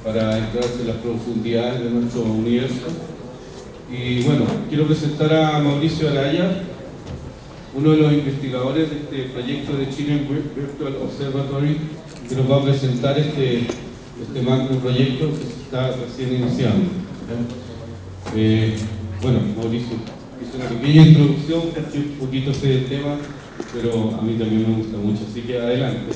para entrar en las profundidades de nuestro universo. Y bueno, quiero presentar a Mauricio Araya, uno de los investigadores de este proyecto de Chile Virtual Observatory, que nos va a presentar este macro proyecto que se está recién iniciando. Bueno, Mauricio, hice una pequeña introducción porque un poquito sé del tema, pero a mí también me gusta mucho, así que adelante.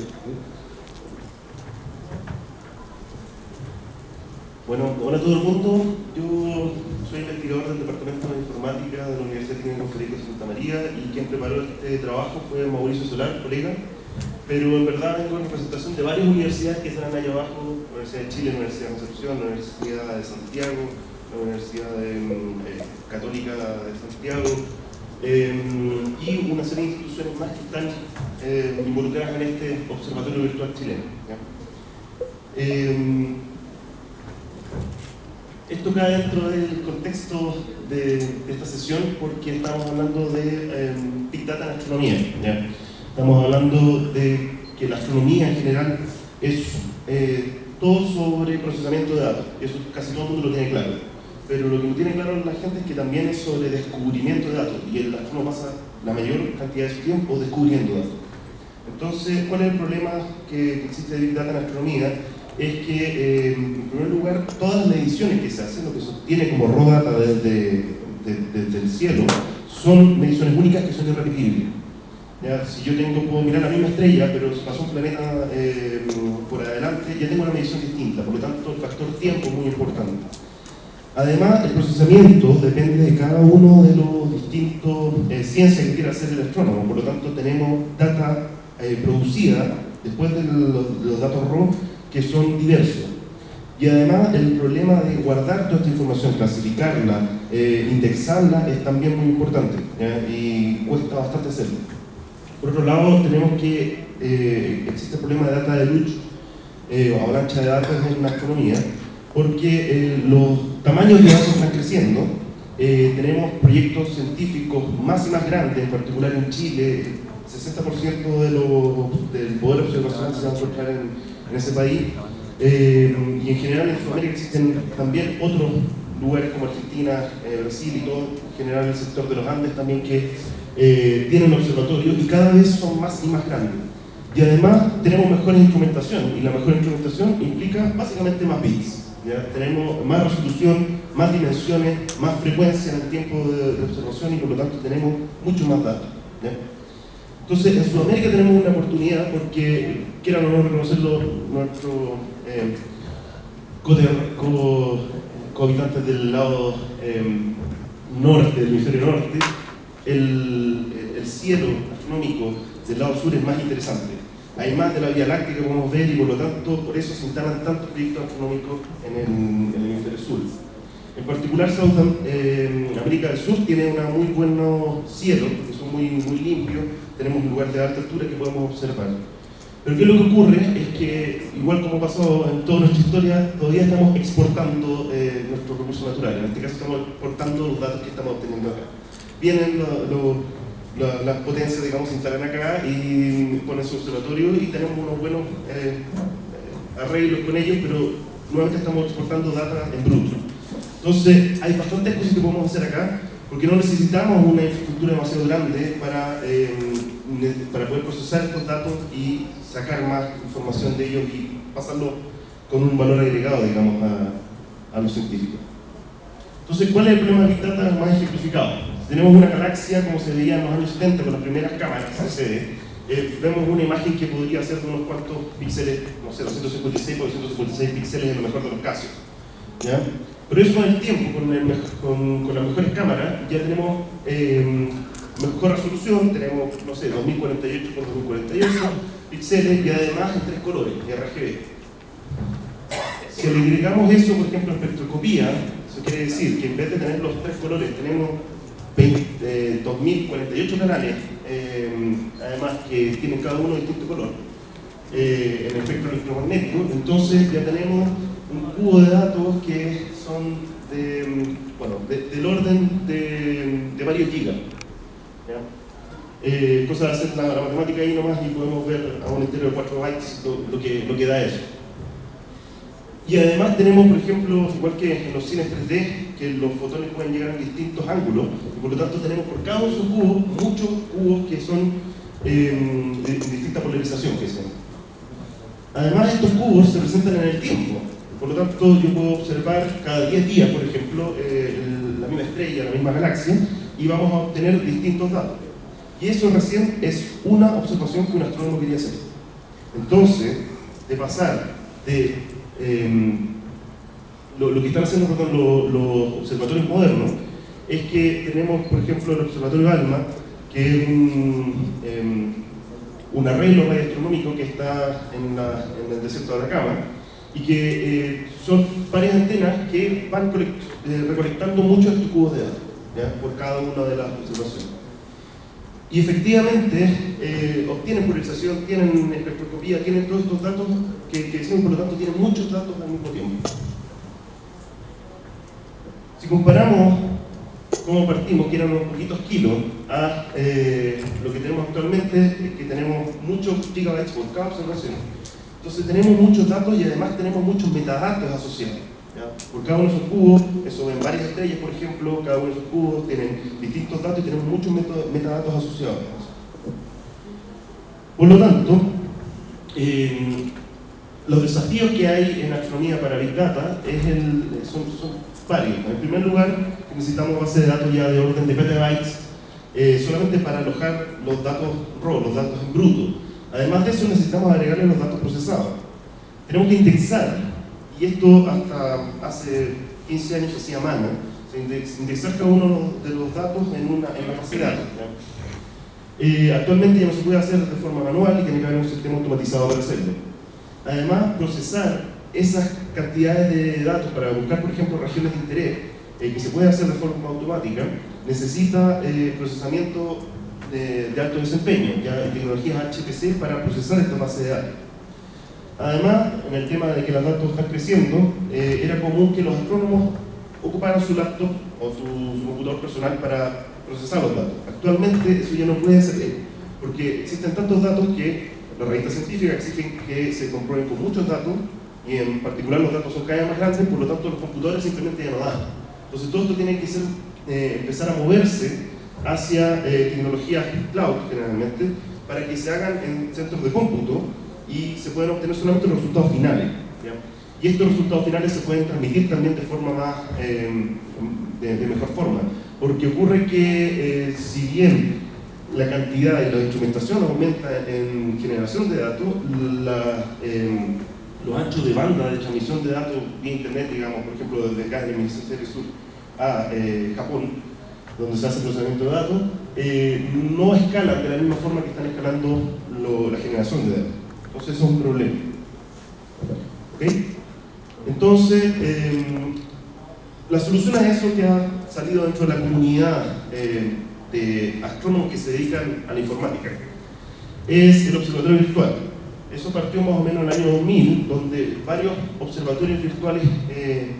Bueno, hola a todo el mundo. Yo soy investigador del Departamento de Informática de la Universidad Técnica Federico de Santa María, y quien preparó este trabajo fue Mauricio Solar, colega. Pero en verdad vengo en representación de varias universidades que están allá abajo: la Universidad de Chile, la Universidad de Concepción, la Universidad de Santiago, la Universidad Católica de Santiago, y una serie de instituciones más que están involucradas en este observatorio virtual chileno. Esto cae dentro del contexto de esta sesión porque estamos hablando de Big Data en astronomía. ¿Ya? Estamos hablando de que la astronomía en general es todo sobre procesamiento de datos. Eso casi todo el mundo lo tiene claro. Pero lo que no tiene claro la gente es que también es sobre descubrimiento de datos. Y el astrónomo pasa la mayor cantidad de su tiempo descubriendo datos. Entonces, ¿cuál es el problema que existe de Big Data en astronomía? Es que, en primer lugar, todas las mediciones que se hacen, lo que se obtiene como raw data desde el cielo, son mediciones únicas que son irrepetibles. ¿Ya? Si yo puedo mirar la misma estrella, pero si pasó un planeta por adelante, ya tengo una medición distinta. Por lo tanto, el factor tiempo es muy importante. Además, el procesamiento depende de cada uno de los distintos ciencias que quiera hacer el astrónomo. Por lo tanto, tenemos data producida después de los datos raw, que son diversos. Y además el problema de guardar toda esta información, clasificarla, indexarla, es también muy importante, ¿ya? Y cuesta bastante hacerlo. Por otro lado, tenemos que existe el problema de data deluge, o avalancha de datos en la astronomía, porque los tamaños de datos están creciendo. Tenemos proyectos científicos más y más grandes, en particular en Chile. 60% del poder observacional se va a encontrar en ese país, y en general en Sudamérica existen también otros lugares como Argentina, Brasil y todo, en general el sector de los Andes también, que tienen observatorios y cada vez son más y más grandes. Y además tenemos mejor instrumentación, y la mejor instrumentación implica básicamente más bits. ¿Ya? Tenemos más resolución, más dimensiones, más frecuencia en el tiempo de observación, y por lo tanto tenemos mucho más datos. ¿Ya? Entonces, en Sudamérica tenemos una oportunidad porque, quieran o no reconocerlo, nuestros cohabitantes del lado norte, del hemisferio norte, el cielo astronómico del lado sur es más interesante. Hay más de la Vía Láctea que podemos ver, y por lo tanto, por eso se instalan tantos proyectos astronómicos en el hemisferio sur. En particular, América del Sur tiene un muy buen cielo, que son muy limpios. Tenemos un lugar de alta altura que podemos observar. Pero ¿qué es lo que ocurre? Es que, igual como pasó en toda nuestra historia, todavía estamos exportando nuestros recursos naturales. En este caso estamos exportando los datos que estamos obteniendo acá. Vienen las potencias, digamos, se instalan acá y ponen su observatorio, y tenemos unos buenos arreglos con ellos, pero nuevamente estamos exportando data en bruto. Entonces, hay bastantes cosas que podemos hacer acá, porque no necesitamos una infraestructura demasiado grande para poder procesar estos datos y sacar más información de ellos y pasarlo con un valor agregado, digamos, a los científicos. Entonces, ¿cuál es el problema de Big Data más ejemplificado? Tenemos una galaxia como se veía en los años 70 con las primeras cámaras CCD. Vemos una imagen que podría ser de unos cuantos píxeles, no sé, 256 por 256 píxeles en lo mejor de los casos. ¿Ya? Pero eso con el tiempo, con las mejores cámaras, ya tenemos mejor resolución. Tenemos, no sé, 2048 por 2048 píxeles, y además en 3 colores, RGB. Si le agregamos eso, por ejemplo, en espectroscopía, eso quiere decir que en vez de tener los 3 colores, tenemos 2048 canales, además que tienen cada uno distinto color, en el espectro electromagnético. Entonces ya tenemos un cubo de datos que son del orden de varios gigas. Cosa de hacer la matemática ahí nomás, y podemos ver a un entero de 4 bytes lo que da eso. Y además tenemos, por ejemplo, igual que en los cines 3D, que los fotones pueden llegar en distintos ángulos, y por lo tanto tenemos por cada uno de esos cubos, muchos cubos que son de distinta polarización que sean. Además, estos cubos se presentan en el tiempo, por lo tanto yo puedo observar cada 10 días, por ejemplo, la misma estrella, la misma galaxia, y vamos a obtener distintos datos. Y eso recién es una observación que un astrónomo quería hacer. Entonces, de pasar de lo que están haciendo los observatorios modernos es que tenemos, por ejemplo, el observatorio ALMA, que es un arreglo radioastronómico que está en el desierto de Atacama, y que son varias antenas que van recolectando muchos de estos cubos de datos, ¿ya? Por cada una de las observaciones. Y efectivamente obtienen polarización, tienen espectroscopía, tienen todos estos datos que sirven, por lo tanto tienen muchos datos al mismo tiempo. Si comparamos cómo partimos, que eran unos poquitos kilos, a lo que tenemos actualmente, es que tenemos muchos gigabytes por cada observación. Entonces tenemos muchos datos y además tenemos muchos metadatos asociados, ¿ya? Por cada uno de esos cubos, eso en varias estrellas, por ejemplo, cada uno de esos cubos tienen distintos datos y tenemos muchos metadatos asociados. Por lo tanto, los desafíos que hay en astronomía para Big Data son varios. En primer lugar, necesitamos bases de datos ya de orden de petabytes, solamente para alojar los datos raw, los datos en bruto. Además de eso, necesitamos agregarle los datos procesados. Tenemos que indexar, y esto hasta hace 15 años se hacía a mano, indexar cada uno de los datos en una base de datos, ¿ya? Actualmente ya no se puede hacer de forma manual y tiene que haber un sistema automatizado para hacerlo. Además, procesar esas cantidades de datos para buscar, por ejemplo, regiones de interés, que se puede hacer de forma automática, necesita procesamiento de alto desempeño, ya tecnologías HPC para procesar esta base de datos. Además, en el tema de que los datos están creciendo, era común que los astrónomos ocuparan su laptop o su computador personal para procesar los datos. Actualmente eso ya no puede ser, porque existen tantos datos que las revistas científicas exigen que se comprueben con muchos datos, y en particular los datos son cada vez más grandes, por lo tanto los computadores simplemente ya no dan. Entonces todo esto tiene que ser, empezar a moverse hacia tecnologías cloud generalmente, para que se hagan en centros de cómputo y se puedan obtener solamente los resultados finales, ¿ya? Y estos resultados finales se pueden transmitir también de forma más, de mejor forma, porque ocurre que si bien la cantidad y la instrumentación aumenta en generación de datos, los anchos de banda de transmisión de datos vía internet, digamos, por ejemplo, desde acá, del hemisferio sur a Japón, donde se hace el procesamiento de datos, no escalan de la misma forma que están escalando la generación de datos. Entonces eso es un problema. ¿Okay? Entonces, la solución a eso que ha salido dentro de la comunidad de astrónomos que se dedican a la informática es el observatorio virtual. Eso partió más o menos en el año 2000, donde varios observatorios virtuales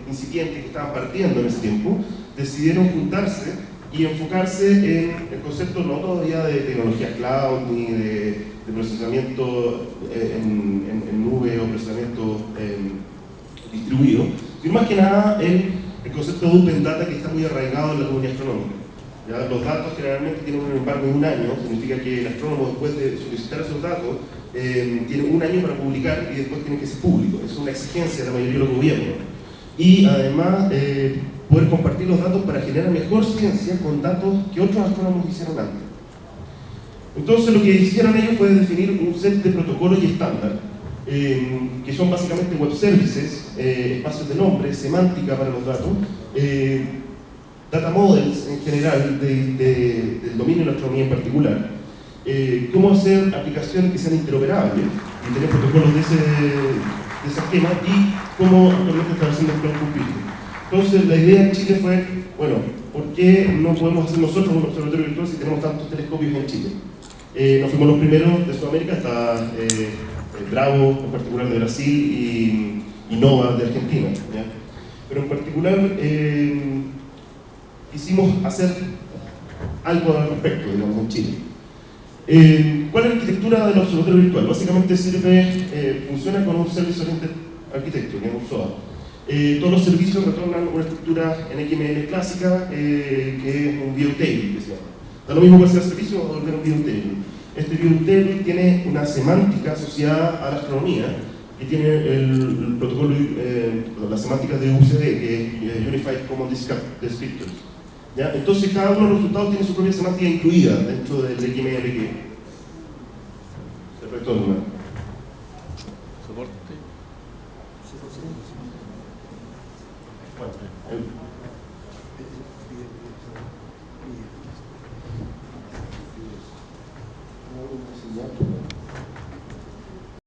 incipientes que estaban partiendo en ese tiempo decidieron juntarse y enfocarse en el concepto no todavía de tecnología cloud ni de procesamiento en nube o procesamiento distribuido, sino más que nada el concepto de Open Data, que está muy arraigado en la comunidad astronómica. ¿Ya? Los datos generalmente tienen un embargo de un año, significa que el astrónomo, después de solicitar esos datos, tiene un año para publicar y después tiene que ser público. Es una exigencia de la mayoría de los gobiernos. Y además poder compartir los datos para generar mejor ciencia con datos que otros astrónomos hicieron antes. Entonces lo que hicieron ellos fue definir un set de protocolos y estándar, que son básicamente web services, espacios de nombre, semántica para los datos, data models en general del dominio de la astronomía en particular, cómo hacer aplicaciones que sean interoperables y tener protocolos de ese esquema, y cómo actualmente está haciendo el cloud computing. Entonces la idea en Chile fue, bueno, ¿por qué no podemos hacer nosotros un observatorio virtual si tenemos tantos telescopios en Chile? Nos fuimos los primeros de Sudamérica, hasta Bravo, en particular de Brasil, y NOVA de Argentina, ¿ya? Pero en particular quisimos hacer algo al respecto, digamos, en Chile. ¿Cuál es la arquitectura del observatorio virtual? Básicamente funciona con un Service Oriented arquitecto, digamos SOA. Todos los servicios retornan una estructura en XML clásica, que es un view table, que se llama. Da lo mismo para hacer servicio o volver un view table. Este view table tiene una semántica asociada a la astronomía, que tiene el protocolo, las semánticas de UCD, que es Unified Common Descriptors. ¿Ya? Entonces cada uno de los resultados tiene su propia semántica incluida dentro del XML que se retorna. ¿Soporte?